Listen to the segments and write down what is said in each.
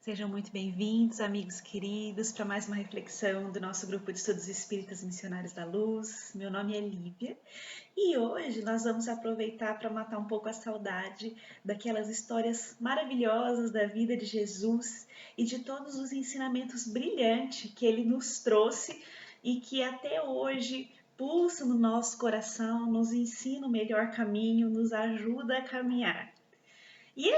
Sejam muito bem-vindos, amigos queridos, para mais uma reflexão do nosso grupo de estudos espíritas missionários da luz. Meu nome é Lívia e hoje nós vamos aproveitar para matar um pouco a saudade daquelas histórias maravilhosas da vida de Jesus e de todos os ensinamentos brilhantes que ele nos trouxe e que até hoje pulsam no nosso coração, nos ensina o melhor caminho, nos ajuda a caminhar. E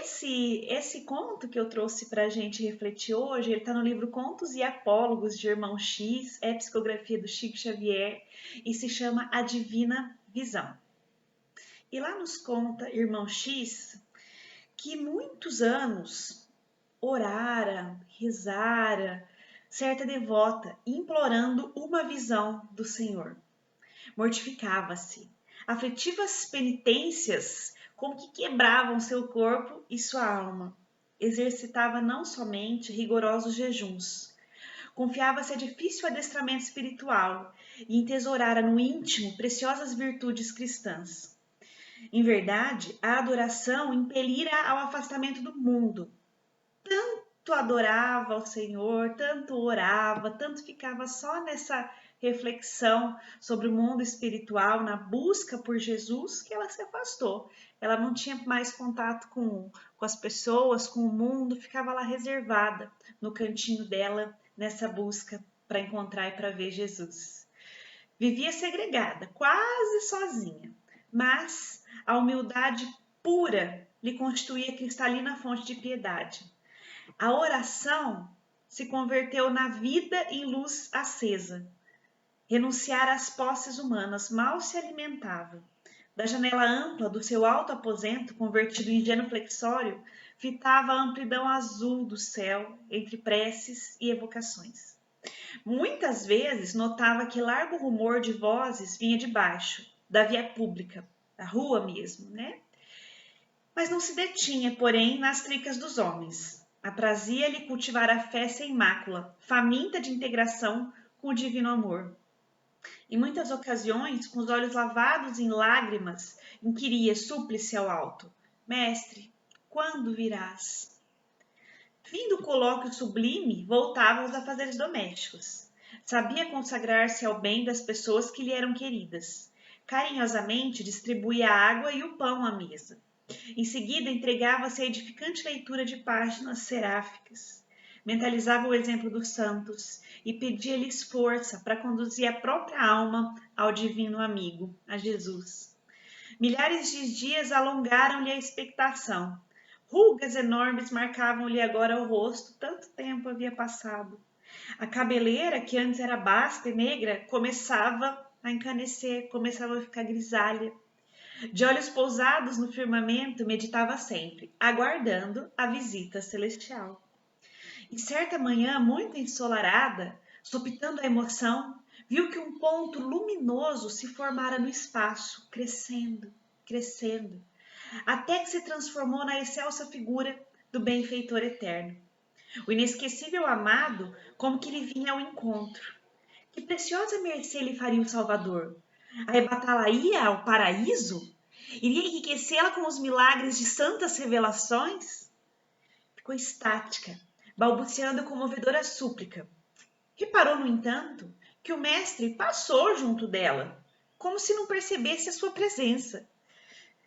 esse conto que eu trouxe para a gente refletir hoje, ele está no livro Contos e Apólogos de Irmão X, é psicografia do Chico Xavier e se chama A Divina Visão. E lá nos conta Irmão X que muitos anos orara, rezara, certa devota, implorando uma visão do Senhor. Mortificava-se. Aflitivas penitências como que quebravam seu corpo e sua alma. Exercitava não somente rigorosos jejuns, confiava-se a difícil adestramento espiritual e entesourara no íntimo preciosas virtudes cristãs. Em verdade, a adoração impelira ao afastamento do mundo. Tanto adorava ao Senhor, tanto orava, tanto ficava só nessa reflexão sobre o mundo espiritual, na busca por Jesus, que ela se afastou. Ela não tinha mais contato com as pessoas, com o mundo, ficava lá reservada no cantinho dela, nessa busca para encontrar e para ver Jesus. Vivia segregada, quase sozinha, mas a humildade pura lhe constituía cristalina fonte de piedade. A oração se converteu na vida em luz acesa. Renunciar às posses humanas, mal se alimentava. Da janela ampla do seu alto aposento, convertido em genuflexório, fitava a amplidão azul do céu, entre preces e evocações. Muitas vezes notava que largo rumor de vozes vinha de baixo, da via pública, da rua mesmo, né? Mas não se detinha, porém, nas tricas dos homens. Aprazia-lhe cultivar a fé sem mácula, faminta de integração com o divino amor. Em muitas ocasiões, com os olhos lavados em lágrimas, inquiria súplice ao alto: Mestre, quando virás? Vindo o colóquio sublime, voltava aos afazeres domésticos. Sabia consagrar-se ao bem das pessoas que lhe eram queridas. Carinhosamente distribuía a água e o pão à mesa. Em seguida, entregava-se à edificante leitura de páginas seráficas. Mentalizava o exemplo dos santos e pedia-lhes força para conduzir a própria alma ao divino amigo, a Jesus. Milhares de dias alongaram-lhe a expectação. Rugas enormes marcavam-lhe agora o rosto, tanto tempo havia passado. A cabeleira, que antes era basta e negra, começava a encanecer, começava a ficar grisalha. De olhos pousados no firmamento, meditava sempre, aguardando a visita celestial. E certa manhã, muito ensolarada, sopitando a emoção, viu que um ponto luminoso se formara no espaço, crescendo, crescendo, até que se transformou na excelsa figura do benfeitor eterno. O inesquecível amado, como que lhe vinha ao encontro. Que preciosa mercê lhe faria o Salvador? Arrebatá-la-ia ao paraíso? Iria enriquecê-la com os milagres de santas revelações? Ficou estática, balbuciando comovedora súplica. Reparou, no entanto, que o mestre passou junto dela, como se não percebesse a sua presença.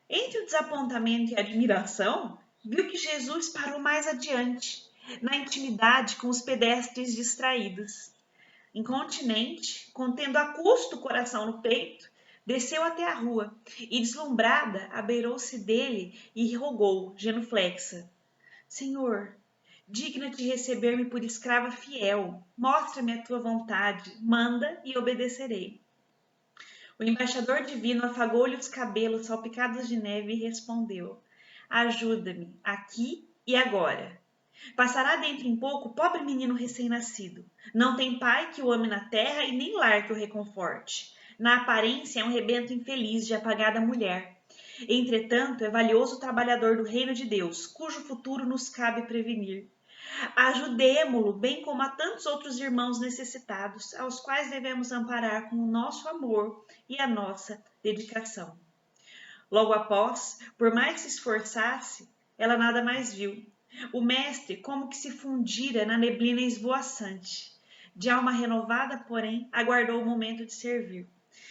Entre o desapontamento e a admiração, viu que Jesus parou mais adiante, na intimidade com os pedestres distraídos. Incontinente, contendo a custo o coração no peito, desceu até a rua e, deslumbrada, abeirou-se dele e rogou, genuflexa: Senhor, digna-te receber-me por escrava fiel, mostra-me a tua vontade, manda e obedecerei. O embaixador divino afagou-lhe os cabelos salpicados de neve e respondeu: Ajuda-me, aqui e agora. Passará dentro em pouco o pobre menino recém-nascido. Não tem pai que o ame na terra e nem lar que o reconforte. Na aparência é um rebento infeliz de apagada mulher. Entretanto, é valioso trabalhador do reino de Deus, cujo futuro nos cabe prevenir. Ajudemo-lo, bem como a tantos outros irmãos necessitados, aos quais devemos amparar com o nosso amor e a nossa dedicação. Logo após, por mais que se esforçasse, ela nada mais viu. O mestre como que se fundira na neblina esvoaçante. De alma renovada, porém, aguardou o momento de servir.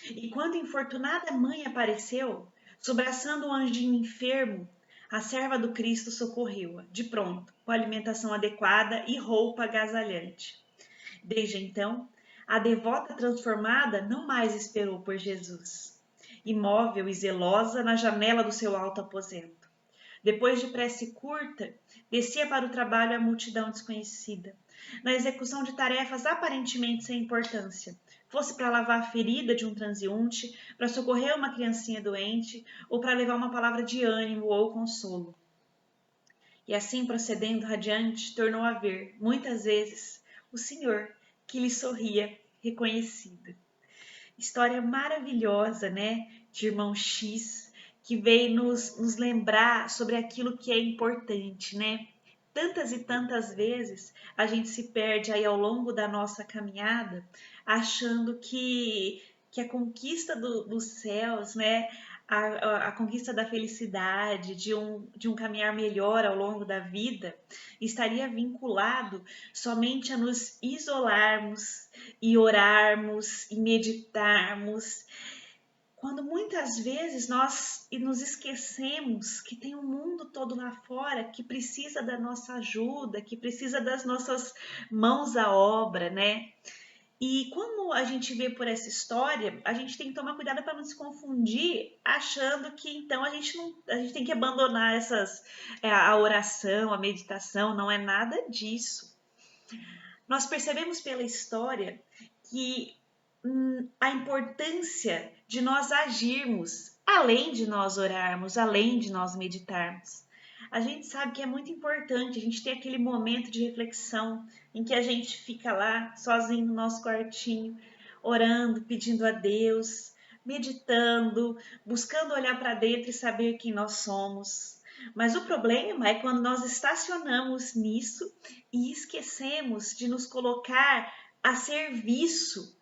E quando a infortunada mãe apareceu, sobraçando um anjinho enfermo, a serva do Cristo socorreu-a, de pronto, com alimentação adequada e roupa agasalhante. Desde então, a devota transformada não mais esperou por Jesus, imóvel e zelosa na janela do seu alto aposento. Depois de prece curta, descia para o trabalho a multidão desconhecida, na execução de tarefas aparentemente sem importância, fosse para lavar a ferida de um transeunte, para socorrer uma criancinha doente ou para levar uma palavra de ânimo ou consolo. E assim, procedendo radiante, tornou a ver, muitas vezes, o Senhor que lhe sorria reconhecido. História maravilhosa, né? De irmão X, que veio nos lembrar sobre aquilo que é importante, né? Tantas e tantas vezes a gente se perde aí ao longo da nossa caminhada, achando que a conquista dos céus, né? A conquista da felicidade, de um caminhar melhor ao longo da vida, estaria vinculado somente a nos isolarmos e orarmos e meditarmos, quando muitas vezes nós nos esquecemos que tem um mundo todo lá fora que precisa da nossa ajuda, que precisa das nossas mãos à obra, né? E como a gente vê por essa história, a gente tem que tomar cuidado para não se confundir, achando que então a gente tem que abandonar a oração, a meditação, não é nada disso. Nós percebemos pela história que a importância de nós agirmos, além de nós orarmos, além de nós meditarmos. A gente sabe que é muito importante a gente ter aquele momento de reflexão em que a gente fica lá sozinho no nosso quartinho, orando, pedindo a Deus, meditando, buscando olhar para dentro e saber quem nós somos. Mas o problema é quando nós estacionamos nisso e esquecemos de nos colocar a serviço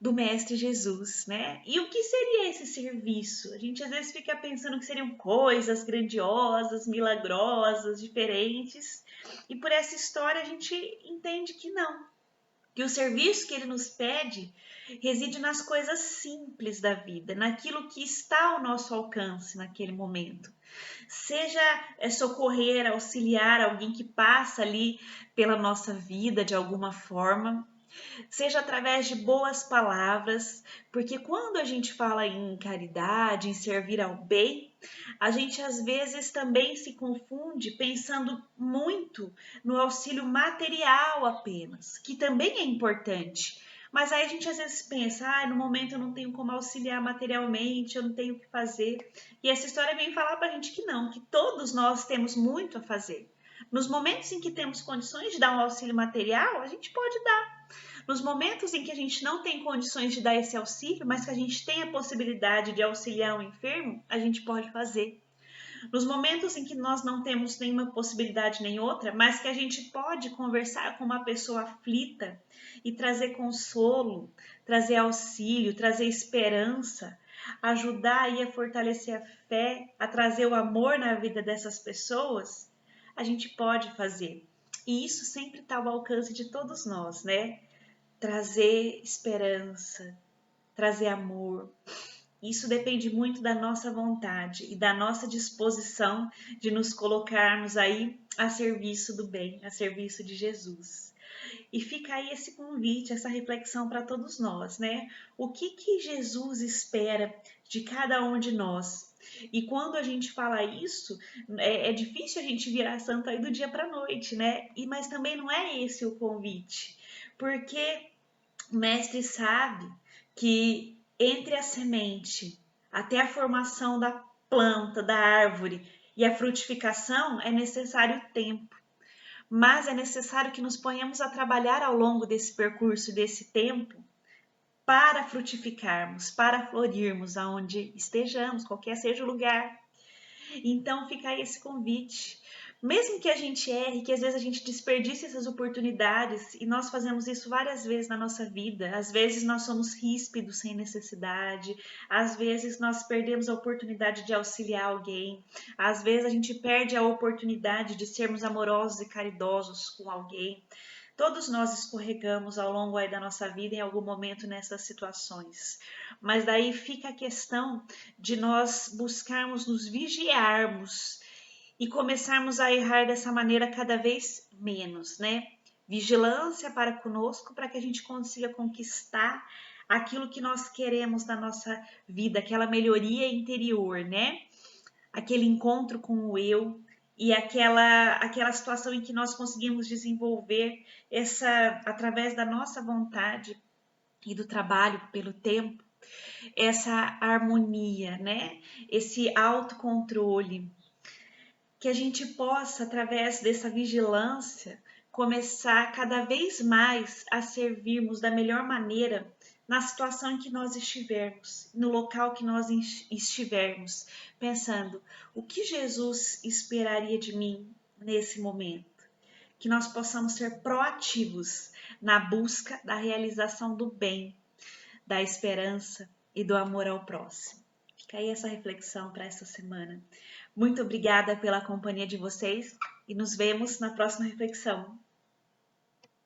do Mestre Jesus, né? E o que seria esse serviço? A gente às vezes fica pensando que seriam coisas grandiosas, milagrosas, diferentes, e por essa história a gente entende que não, que o serviço que ele nos pede reside nas coisas simples da vida, naquilo que está ao nosso alcance naquele momento. Seja socorrer, auxiliar alguém que passa ali pela nossa vida de alguma forma, seja através de boas palavras, porque quando a gente fala em caridade, em servir ao bem, a gente às vezes também se confunde pensando muito no auxílio material apenas, que também é importante. Mas aí a gente às vezes pensa, no momento eu não tenho como auxiliar materialmente, eu não tenho o que fazer. E essa história vem falar pra gente que não, que todos nós temos muito a fazer. Nos momentos em que temos condições de dar um auxílio material, a gente pode dar. Nos momentos em que a gente não tem condições de dar esse auxílio, mas que a gente tem a possibilidade de auxiliar um enfermo, a gente pode fazer. Nos momentos em que nós não temos nenhuma possibilidade nem outra, mas que a gente pode conversar com uma pessoa aflita e trazer consolo, trazer auxílio, trazer esperança, ajudar aí a fortalecer a fé, a trazer o amor na vida dessas pessoas, a gente pode fazer. E isso sempre está ao alcance de todos nós, né? Trazer esperança, trazer amor. Isso depende muito da nossa vontade e da nossa disposição de nos colocarmos aí a serviço do bem, a serviço de Jesus. E fica aí esse convite, essa reflexão para todos nós, né? O que Jesus espera de cada um de nós? E quando a gente fala isso, é difícil a gente virar santo aí do dia para a noite, né? Mas também não é esse o convite, porque o mestre sabe que entre a semente até a formação da planta, da árvore e a frutificação é necessário tempo. Mas é necessário que nos ponhamos a trabalhar ao longo desse percurso, desse tempo, para frutificarmos, para florirmos aonde estejamos, qualquer seja o lugar. Então fica aí esse convite Mesmo que a gente erre, que às vezes a gente desperdice essas oportunidades, e nós fazemos isso várias vezes na nossa vida. Às vezes nós somos ríspidos sem necessidade, às vezes nós perdemos a oportunidade de auxiliar alguém, às vezes a gente perde a oportunidade de sermos amorosos e caridosos com alguém. Todos nós escorregamos ao longo aí da nossa vida em algum momento nessas situações. Mas daí fica a questão de nós buscarmos nos vigiarmos e começarmos a errar dessa maneira cada vez menos, né? Vigilância para conosco, para que a gente consiga conquistar aquilo que nós queremos na nossa vida, aquela melhoria interior, né? Aquele encontro com o eu e aquela situação em que nós conseguimos desenvolver essa através da nossa vontade e do trabalho pelo tempo, essa harmonia, né? Esse autocontrole, que a gente possa, através dessa vigilância, começar cada vez mais a servirmos da melhor maneira na situação em que nós estivermos, no local que nós estivermos, pensando o que Jesus esperaria de mim nesse momento. Que nós possamos ser proativos na busca da realização do bem, da esperança e do amor ao próximo. Fica aí essa reflexão para essa semana. Muito obrigada pela companhia de vocês e nos vemos na próxima reflexão.